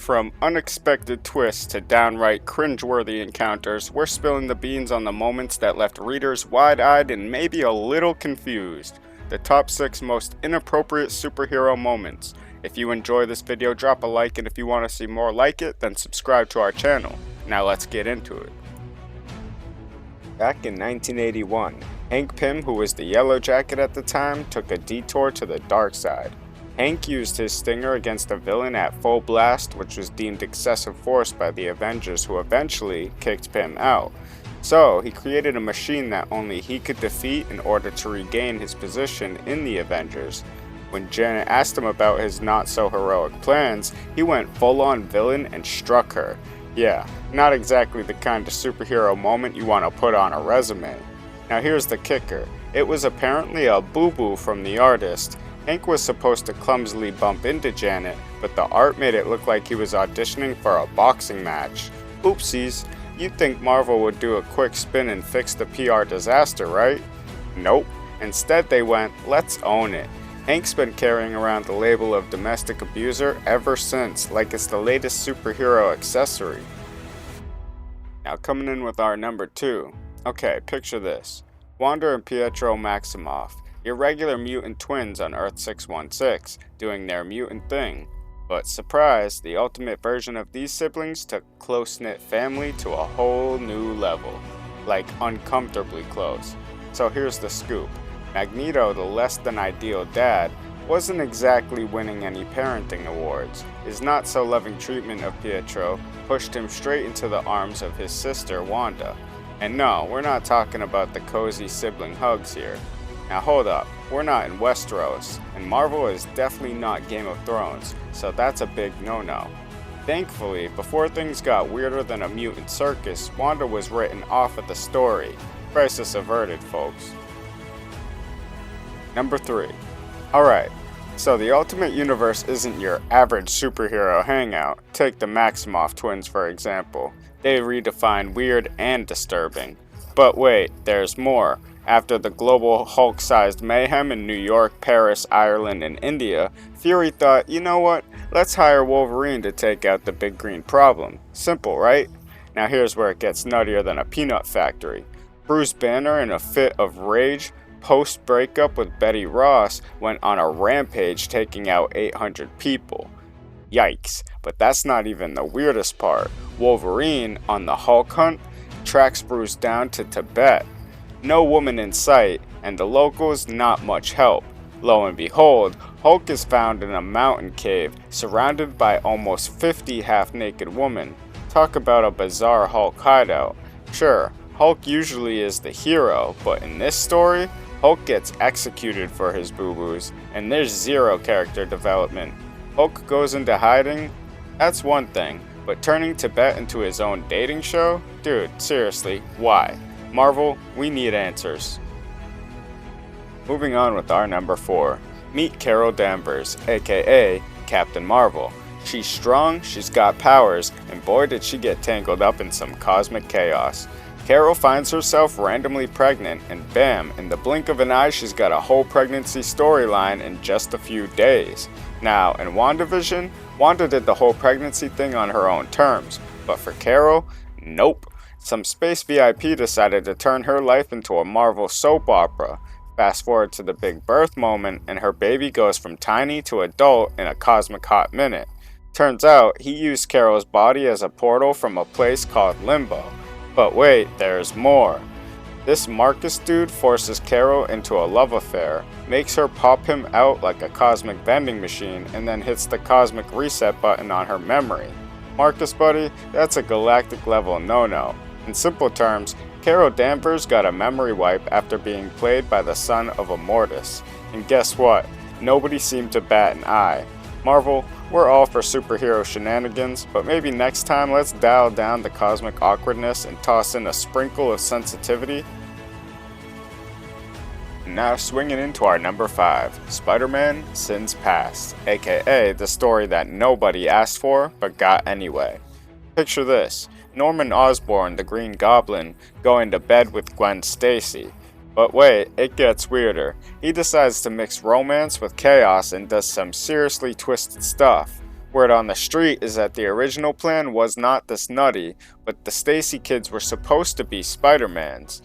From unexpected twists to downright cringeworthy encounters, we're spilling the beans on the moments that left readers wide-eyed and maybe a little confused. The top 6 most inappropriate superhero moments. If you enjoy this video, drop a like, and if you want to see more like it, then subscribe to our channel. Now let's get into it. Back in 1981, Hank Pym, who was the Yellow Jacket at the time, took a detour to the dark side. Hank used his stinger against a villain at full blast, which was deemed excessive force by the Avengers, who eventually kicked Pym out. So, he created a machine that only he could defeat in order to regain his position in the Avengers. When Janet asked him about his not-so-heroic plans, he went full-on villain and struck her. Yeah, not exactly the kind of superhero moment you want to put on a resume. Now here's the kicker. It was apparently a boo-boo from the artist. Hank was supposed to clumsily bump into Janet, but the art made it look like he was auditioning for a boxing match. Oopsies, you'd think Marvel would do a quick spin and fix the PR disaster, right? Nope. Instead they went, let's own it. Hank's been carrying around the label of domestic abuser ever since, like it's the latest superhero accessory. Now coming in with our number 2. Okay, picture this. Wanda and Pietro Maximoff, irregular mutant twins on Earth 616, doing their mutant thing. But surprise, the ultimate version of these siblings took close-knit family to a whole new level. Like uncomfortably close. So here's the scoop. Magneto, the less-than-ideal dad, wasn't exactly winning any parenting awards. His not-so-loving treatment of Pietro pushed him straight into the arms of his sister, Wanda. And no, we're not talking about the cozy sibling hugs here. Now hold up, we're not in Westeros, and Marvel is definitely not Game of Thrones, so that's a big no-no. Thankfully, before things got weirder than a mutant circus, Wanda was written off of the story. Crisis averted, folks. Number 3. Alright, so the Ultimate Universe isn't your average superhero hangout. Take the Maximoff twins for example. They redefine weird and disturbing. But wait, there's more. After the global Hulk-sized mayhem in New York, Paris, Ireland, and India, Fury thought, you know what, let's hire Wolverine to take out the big green problem. Simple, right? Now here's where it gets nuttier than a peanut factory. Bruce Banner, in a fit of rage, post-breakup with Betty Ross, went on a rampage taking out 800 people. Yikes, but that's not even the weirdest part. Wolverine, on the Hulk hunt, tracks Bruce down to Tibet. No woman in sight, and the locals not much help. Lo and behold, Hulk is found in a mountain cave, surrounded by almost 50 half-naked women. Talk about a bizarre Hulk hideout. Sure, Hulk usually is the hero, but in this story, Hulk gets executed for his boo-boos, and there's zero character development. Hulk goes into hiding? That's one thing, but turning Tibet into his own dating show? Dude, seriously, why? Marvel, we need answers. Moving on with our number 4. Meet Carol Danvers, aka Captain Marvel. She's strong, she's got powers, and boy did she get tangled up in some cosmic chaos. Carol finds herself randomly pregnant, and bam, in the blink of an eye she's got a whole pregnancy storyline in just a few days. Now, in WandaVision, Wanda did the whole pregnancy thing on her own terms, but for Carol, nope. Some space VIP decided to turn her life into a Marvel soap opera. Fast forward to the big birth moment, and her baby goes from tiny to adult in a cosmic hot minute. Turns out, he used Carol's body as a portal from a place called Limbo. But wait, there's more. This Marcus dude forces Carol into a love affair, makes her pop him out like a cosmic vending machine, and then hits the cosmic reset button on her memory. Marcus buddy, that's a galactic level no-no. In simple terms, Carol Danvers got a memory wipe after being played by the son of a Mortis. And guess what? Nobody seemed to bat an eye. Marvel, we're all for superhero shenanigans, but maybe next time let's dial down the cosmic awkwardness and toss in a sprinkle of sensitivity. Now swinging into our number 5, SpiderMans Past, aka the story that nobody asked for but got anyway. Picture this, Norman Osborn, the Green Goblin, going to bed with Gwen Stacy. But wait, it gets weirder. He decides to mix romance with chaos and does some seriously twisted stuff. Word on the street is that the original plan was not this nutty, but the Stacy kids were supposed to be Spider-Mans.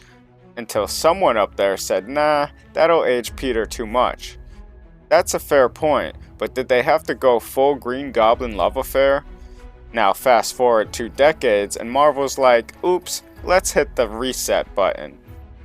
Until someone up there said, nah, that'll age Peter too much. That's a fair point, but did they have to go full Green Goblin love affair? Now fast forward 2 decades and Marvel's like, oops, let's hit the reset button.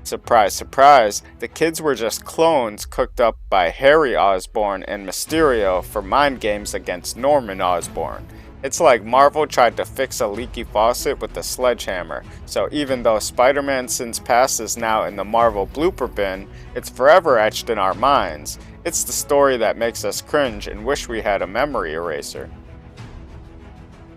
Surprise, surprise, the kids were just clones cooked up by Harry Osborn and Mysterio for mind games against Norman Osborn. It's like Marvel tried to fix a leaky faucet with a sledgehammer, so even though Spider-Man's Past is now in the Marvel blooper bin, it's forever etched in our minds. It's the story that makes us cringe and wish we had a memory eraser.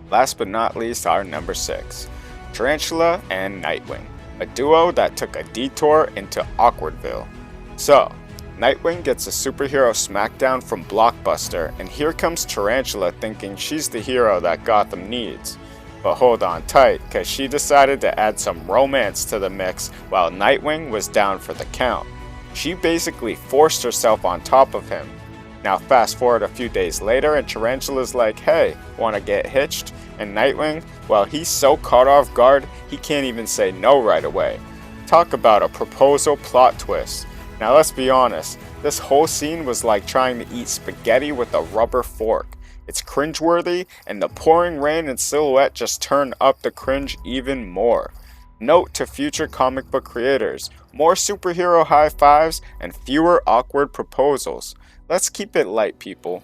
Last but not least, our number 6, Tarantula and Nightwing, a duo that took a detour into Awkwardville. So, Nightwing gets a superhero smackdown from Blockbuster, and here comes Tarantula thinking she's the hero that Gotham needs. But hold on tight, cause she decided to add some romance to the mix while Nightwing was down for the count. She basically forced herself on top of him. Now fast forward a few days later and Tarantula's like, hey, wanna get hitched? And Nightwing, well, he's so caught off guard, he can't even say no right away. Talk about a proposal plot twist. Now let's be honest, this whole scene was like trying to eat spaghetti with a rubber fork. It's cringeworthy, and the pouring rain and silhouette just turn up the cringe even more. Note to future comic book creators, more superhero high fives and fewer awkward proposals. Let's keep it light, people.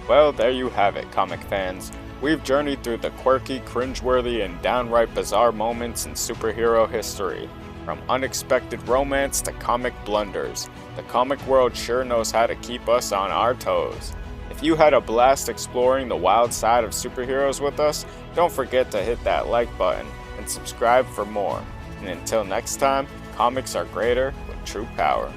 Well, there you have it, comic fans. We've journeyed through the quirky, cringeworthy, and downright bizarre moments in superhero history. From unexpected romance to comic blunders, the comic world sure knows how to keep us on our toes. If you had a blast exploring the wild side of superheroes with us, don't forget to hit that like button and subscribe for more. And until next time, comics are greater with true power.